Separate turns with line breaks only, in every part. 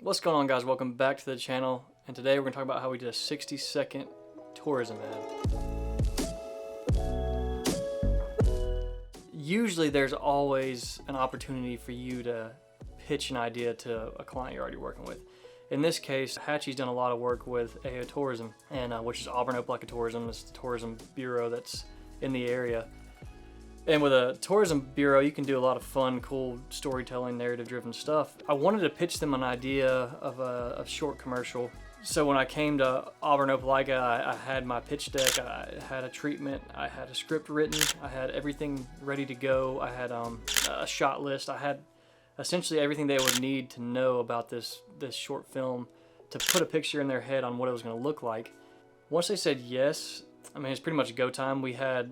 What's going on, guys? Welcome back to the channel, and today we're going to talk about how we did a 60-second tourism ad. Usually there's always an opportunity for you to pitch an idea to a client you're already working with. In this case, Hatchee's done a lot of work with AO Tourism, and which is Auburn Tourism. It's the tourism bureau that's in the area. And with a tourism bureau, you can do a lot of fun, cool storytelling, narrative-driven stuff. I wanted to pitch them an idea of a short commercial. So when I came to Auburn, I had my pitch deck, I had a treatment, I had a script written, I had everything ready to go. I had a shot list. I had essentially everything they would need to know about this short film to put a picture in their head on what it was going to look like. Once they said yes, I mean, it's pretty much go time. We had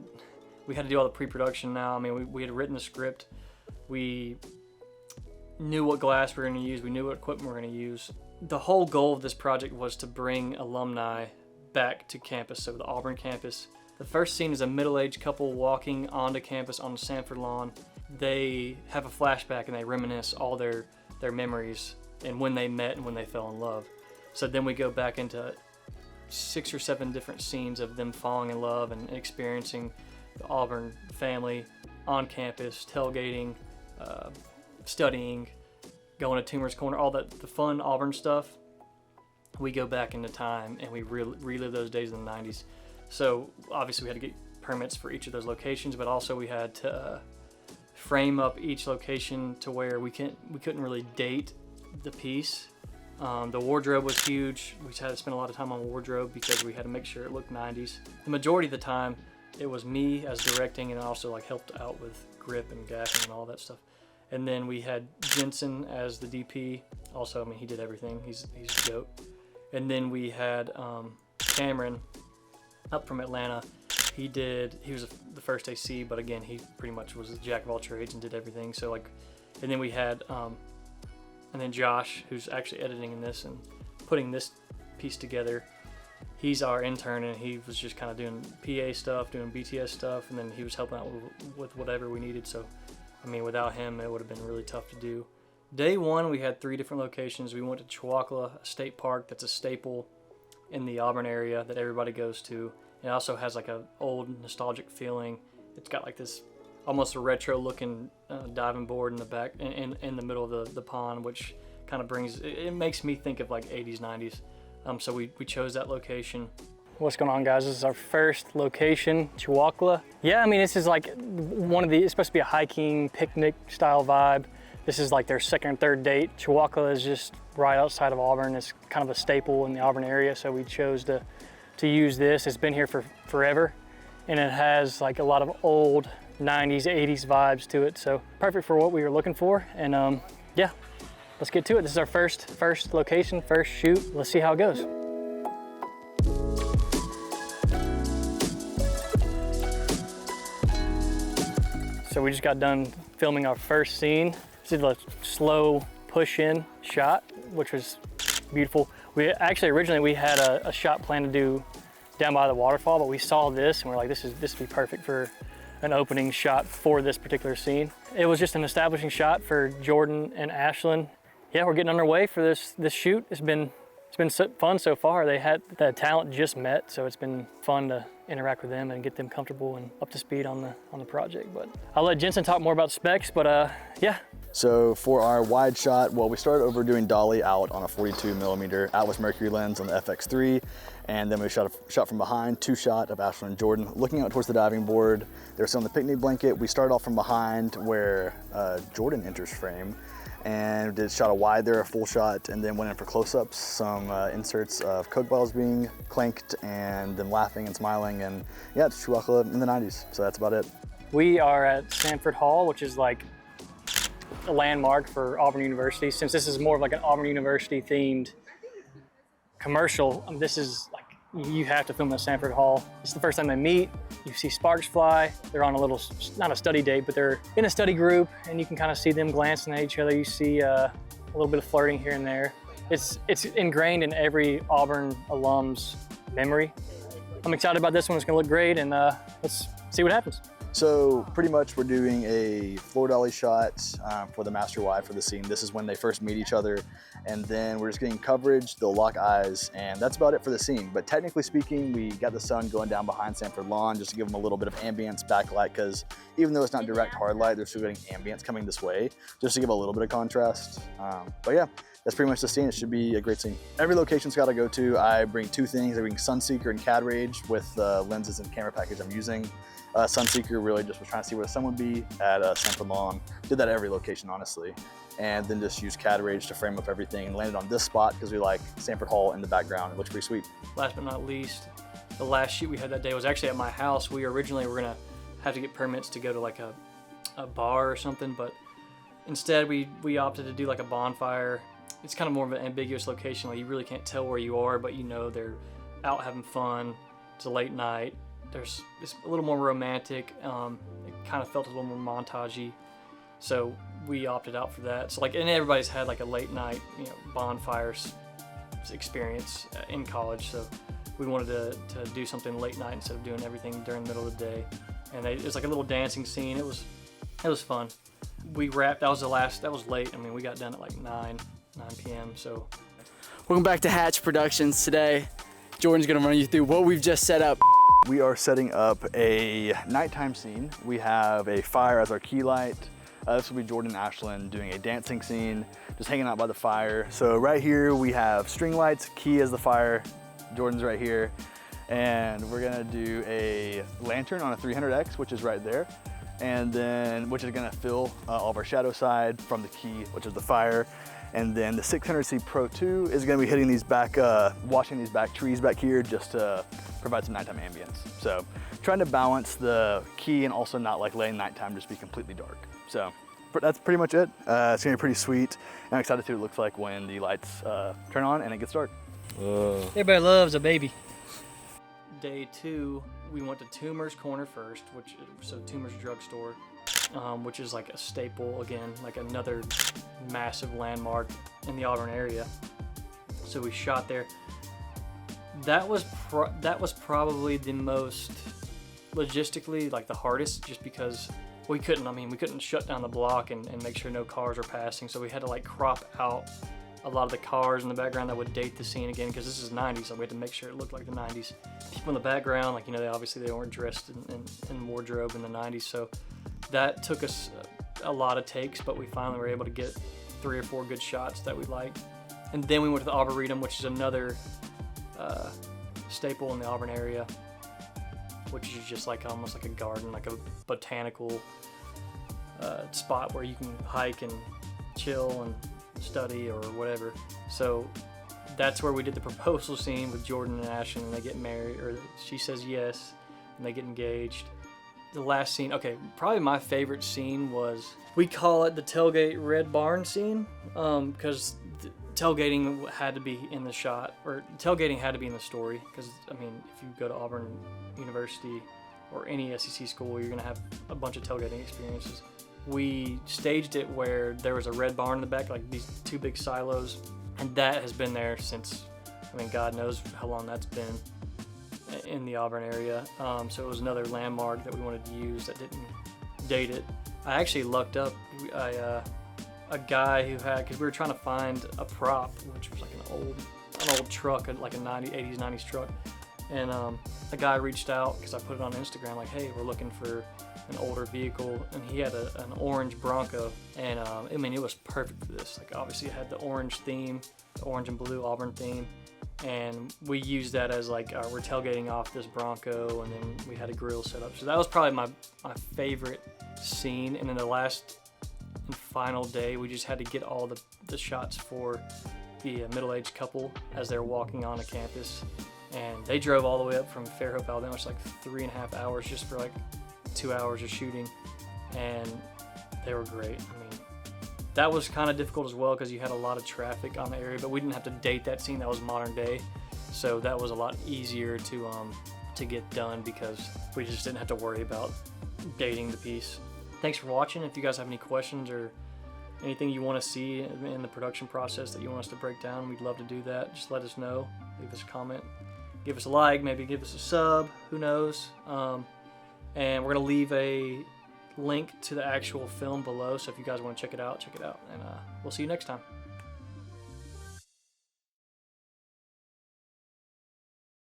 to do all the pre-production now. I mean, we had written the script. We knew what glass we were going to use. We knew what equipment we were going to use. The whole goal of this project was to bring alumni back to campus, so the Auburn campus. The first scene is a middle-aged couple walking onto campus on the Sanford lawn. They have a flashback and they reminisce all their memories and when they met and when they fell in love. So then we go back into 6 or 7 different scenes of them falling in love and experiencing the Auburn family on campus, tailgating, studying, going to Toomer's Corner, all the fun Auburn stuff. We go back into time and we relive those days in the 90s. So obviously we had to get permits for each of those locations, but also we had to frame up each location to where we couldn't really date the piece. The wardrobe was huge. We had to spend a lot of time on wardrobe because we had to make sure it looked 90s. The majority of the time it was me as directing, and I also helped out with grip and gaffing and all that stuff. And then we had Jensen as the DP. Also, I mean, he did everything. He's a goat. And then we had Cameron up from Atlanta. He was the first AC, but again, he pretty much was the jack of all trades and did everything. So and then we had and then Josh, who's actually editing in this and putting this piece together. He's our intern, and he was just kind of doing PA stuff, doing BTS stuff, and then he was helping out with whatever we needed. So, I mean, without him, it would have been really tough to do. Day one, we had 3 different locations. We went to Chihuahua State Park. That's a staple in the Auburn area that everybody goes to. It also has like an old nostalgic feeling. It's got like this almost a retro-looking diving board in the back, in the middle of the pond, which kind of it makes me think of like 80s, 90s. So we chose that location. What's going on, guys? This is our first location, Chihuahua. Yeah, I mean, this is like it's supposed to be a hiking, picnic style vibe. This is like their second or third date. Chihuahua is just right outside of Auburn. It's kind of a staple in the Auburn area, so we chose to use this. It's been here for forever, and it has like a lot of old 90s, 80s vibes to it, so perfect for what we were looking for. And yeah. Let's get to it. This is our first location, first shoot. Let's see how it goes. So we just got done filming our first scene. This is a slow push-in shot, which was beautiful. Originally we had a shot planned to do down by the waterfall, but we saw this and we're like, this would be perfect for an opening shot for this particular scene. It was just an establishing shot for Jordan and Ashlyn. Yeah, we're getting underway for this shoot. It's been fun so far. The talent just met, so it's been fun to interact with them and get them comfortable and up to speed on the project. But I'll let Jensen talk more about specs, but yeah.
So for our wide shot, well, we started over doing dolly out on a 42mm Atlas Mercury lens on the FX3, and then we shot from behind, 2-shot of Ashlyn and Jordan looking out towards the diving board. They're still on the picnic blanket. We started off from behind where Jordan enters frame, and did shot a wide there, a full shot, and then went in for close-ups, some inserts of Coke bottles being clanked and them laughing and smiling, and yeah, it's Chihuahua in the 90s, so that's about it.
We are at Sanford Hall, which is like a landmark for Auburn University. Since this is more of like an Auburn University themed commercial, this is like, you have to film at Sanford Hall. It's the first time they meet. You see sparks fly. They're on a little, not a study date, but they're in a study group, and you can kind of see them glancing at each other. You see a little bit of flirting here and there. It's ingrained in every Auburn alum's memory. I'm excited about this one. It's gonna look great, and let's see what happens.
So pretty much we're doing a floor dolly shot for the master wide for the scene. This is when they first meet each other, and then we're just getting coverage, they'll lock eyes, and that's about it for the scene. But technically speaking, we got the sun going down behind Sanford Lawn just to give them a little bit of ambience backlight, because even though it's not direct hard light, they're still getting ambience coming this way, just to give a little bit of contrast. But yeah, that's pretty much the scene. It should be a great scene. Every location Scott I go to, I bring two things. I bring Sunseeker and Cad Rage with the lenses and camera package I'm using. Sunseeker really just was trying to see where the sun would be at Sanford Lawn. Did that at every location, honestly. And then just used Cad Rage to frame up everything and landed on this spot because we like Sanford Hall in the background. It looks pretty sweet.
Last but not least, the last shoot we had that day was actually at my house. We originally were gonna have to get permits to go to like a bar or something, but instead we opted to do like a bonfire. It's kind of more of an ambiguous location. Like you really can't tell where you are, but you know they're out having fun. It's a late night. It's a little more romantic. It kind of felt a little more montagey. So we opted out for that. So like, and everybody's had like a late night, bonfires experience in college. So we wanted to do something late night instead of doing everything during the middle of the day. And it was like a little dancing scene. It was fun. We wrapped, that was late. I mean, we got done at like 9 p.m. So.
Welcome back to Hatch Productions. Today, Jordan's gonna run you through what we've just set up.
We are setting up a nighttime scene. We have a fire as our key light. This will be Jordan and Ashlyn doing a dancing scene, just hanging out by the fire. So right here we have string lights, key as the fire. Jordan's right here. And we're gonna do a lantern on a 300X, which is right there. And then, which is gonna fill all of our shadow side from the key, which is the fire. And then the 600C Pro 2 is gonna be hitting these back, washing these back trees back here just to provide some nighttime ambience. So trying to balance the key and also not like letting nighttime just be completely dark. So that's pretty much it. It's gonna be pretty sweet. I'm excited to see what it looks like when the lights turn on and it gets dark.
Everybody loves a baby. Day 2, we went to Toomer's Corner first, so Toomer's drugstore, which is like a staple, again, like another massive landmark in the Auburn area. So we shot there. That was probably the most logistically like the hardest, just because we couldn't shut down the block and make sure no cars were passing. So we had to like crop out a lot of the cars in the background that would date the scene again, because this is 90s, so we had to make sure it looked like the 90s. People in the background, like, they weren't dressed in wardrobe in the 90s, so that took us a lot of takes, but we finally were able to get 3 or 4 good shots that we liked. And then we went to the Arboretum, which is another staple in the Auburn area, which is just like almost like a garden, like a botanical spot where you can hike and chill and study or whatever. So that's where we did the proposal scene with Jordan and Ashlyn, and they get married, or she says yes and they get engaged. The last scene, okay, probably my favorite scene was, we call it the tailgate red barn scene, because tailgating had to be in the shot, or tailgating had to be in the story, because if you go to Auburn University or any SEC school, you're gonna have a bunch of tailgating experiences. We staged it where there was a red barn in the back, like these 2 big silos, and that has been there since, God knows how long that's been in the Auburn area. So it was another landmark that we wanted to use that didn't date it. I actually lucked up a guy who had, because we were trying to find a prop, which was like an old truck, like a 80s, 90s truck. And a guy reached out, because I put it on Instagram, like, hey, we're looking for an older vehicle, and he had an orange Bronco, and it was perfect for this. Like, obviously it had the orange theme, the orange and blue Auburn theme, and we used that as like, we're tailgating off this Bronco, and then we had a grill set up. So that was probably my favorite scene. And then the last and final day, we just had to get all the shots for the middle-aged couple as they're walking on a campus, and they drove all the way up from Fairhope, Alabama, which is like 3.5 hours just for like 2 hours of shooting, and they were great. That was kind of difficult as well, because you had a lot of traffic on the area, but we didn't have to date that scene. That was modern day, so that was a lot easier to get done, because we just didn't have to worry about dating the piece. Thanks for watching. If you guys have any questions or anything you want to see in the production process that you want us to break down, we'd love to do that. Just let us know. Leave us a comment. Give us a like. Maybe give us a sub. Who knows? And we're going to leave a link to the actual film below, so if you guys want to check it out, and we'll see you next time.